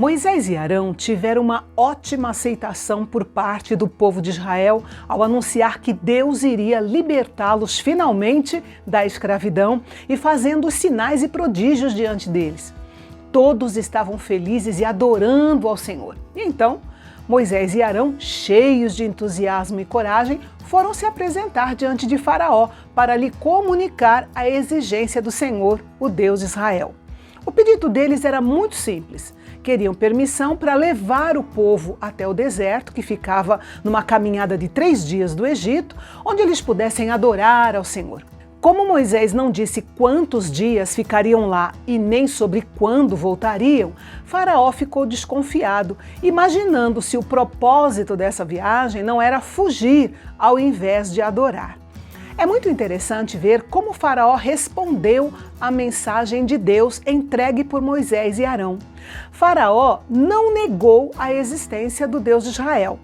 Moisés e Arão tiveram uma ótima aceitação por parte do povo de Israel ao anunciar que Deus iria libertá-los finalmente da escravidão e fazendo sinais e prodígios diante deles. Todos estavam felizes e adorando ao Senhor. E então, Moisés e Arão, cheios de entusiasmo e coragem, foram se apresentar diante de Faraó para lhe comunicar a exigência do Senhor, o Deus de Israel. O pedido deles era muito simples. Queriam permissão para levar o povo até o deserto, que ficava numa caminhada de 3 dias do Egito, onde eles pudessem adorar ao Senhor. Como Moisés não disse quantos dias ficariam lá e nem sobre quando voltariam, Faraó ficou desconfiado, imaginando se o propósito dessa viagem não era fugir ao invés de adorar. É muito interessante ver como Faraó respondeu à mensagem de Deus entregue por Moisés e Arão. Faraó não negou a existência do Deus de Israel.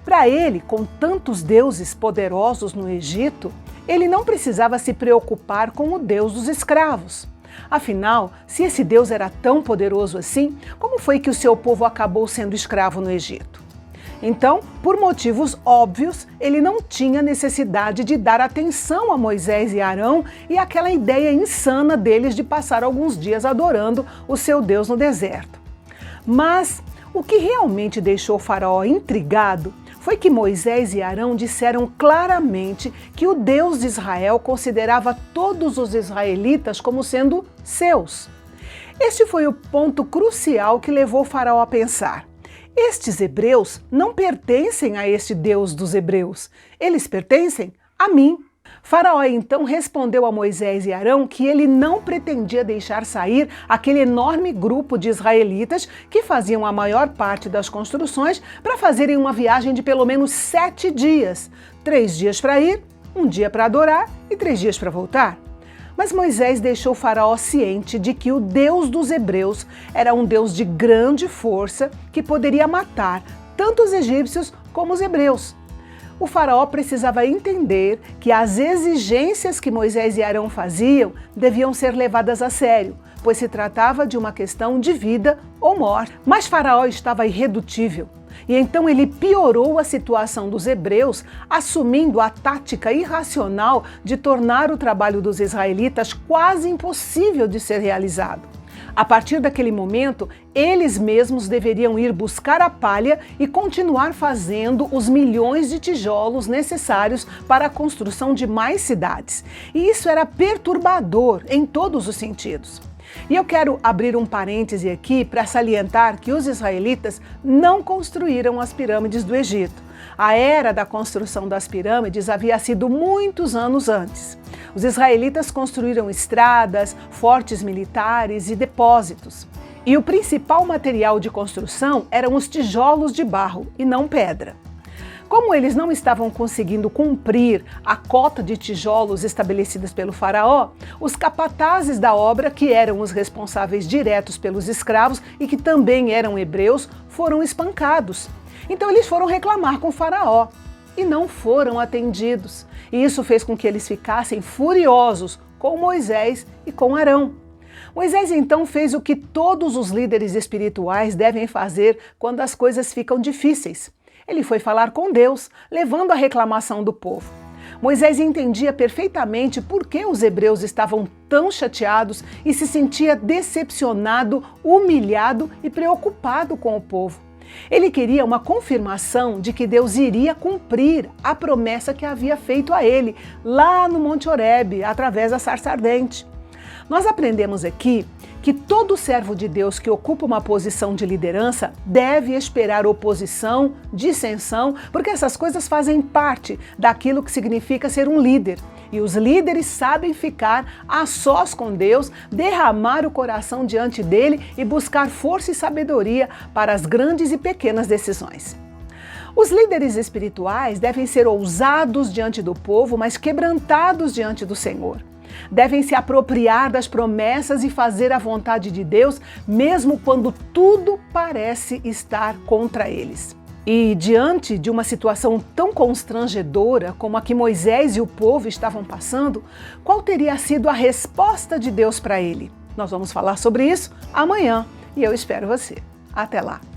Para ele, com tantos deuses poderosos no Egito, ele não precisava se preocupar com o Deus dos escravos. Afinal, se esse Deus era tão poderoso assim, como foi que o seu povo acabou sendo escravo no Egito? Então, por motivos óbvios, ele não tinha necessidade de dar atenção a Moisés e Arão e aquela ideia insana deles de passar alguns dias adorando o seu Deus no deserto. Mas o que realmente deixou Faraó intrigado foi que Moisés e Arão disseram claramente que o Deus de Israel considerava todos os israelitas como sendo seus. Este foi o ponto crucial que levou Faraó a pensar: estes hebreus não pertencem a este Deus dos hebreus, eles pertencem a mim. Faraó então respondeu a Moisés e Arão que ele não pretendia deixar sair aquele enorme grupo de israelitas que faziam a maior parte das construções para fazerem uma viagem de pelo menos 7 dias. 3 dias para ir, 1 dia para adorar e 3 dias para voltar. Mas Moisés deixou Faraó ciente de que o Deus dos hebreus era um Deus de grande força que poderia matar tanto os egípcios como os hebreus. O Faraó precisava entender que as exigências que Moisés e Arão faziam deviam ser levadas a sério, pois se tratava de uma questão de vida ou morte. Mas Faraó estava irredutível. E então ele piorou a situação dos hebreus, assumindo a tática irracional de tornar o trabalho dos israelitas quase impossível de ser realizado. A partir daquele momento, eles mesmos deveriam ir buscar a palha e continuar fazendo os milhões de tijolos necessários para a construção de mais cidades. E isso era perturbador em todos os sentidos. E eu quero abrir um parêntese aqui para salientar que os israelitas não construíram as pirâmides do Egito. A era da construção das pirâmides havia sido muitos anos antes. Os israelitas construíram estradas, fortes militares e depósitos. E o principal material de construção eram os tijolos de barro e não pedra. Como eles não estavam conseguindo cumprir a cota de tijolos estabelecidas pelo faraó, os capatazes da obra, que eram os responsáveis diretos pelos escravos e que também eram hebreus, foram espancados. Então eles foram reclamar com o faraó e não foram atendidos. E isso fez com que eles ficassem furiosos com Moisés e com Arão. Moisés então fez o que todos os líderes espirituais devem fazer quando as coisas ficam difíceis. Ele foi falar com Deus, levando a reclamação do povo. Moisés entendia perfeitamente por que os hebreus estavam tão chateados e se sentia decepcionado, humilhado e preocupado com o povo. Ele queria uma confirmação de que Deus iria cumprir a promessa que havia feito a ele, lá no Monte Horebe, através da sarça ardente. Nós aprendemos aqui que todo servo de Deus que ocupa uma posição de liderança deve esperar oposição, dissensão, porque essas coisas fazem parte daquilo que significa ser um líder. E os líderes sabem ficar a sós com Deus, derramar o coração diante dele e buscar força e sabedoria para as grandes e pequenas decisões. Os líderes espirituais devem ser ousados diante do povo, mas quebrantados diante do Senhor. Devem se apropriar das promessas e fazer a vontade de Deus, mesmo quando tudo parece estar contra eles. E diante de uma situação tão constrangedora como a que Moisés e o povo estavam passando, qual teria sido a resposta de Deus para ele? Nós vamos falar sobre isso amanhã e eu espero você. Até lá!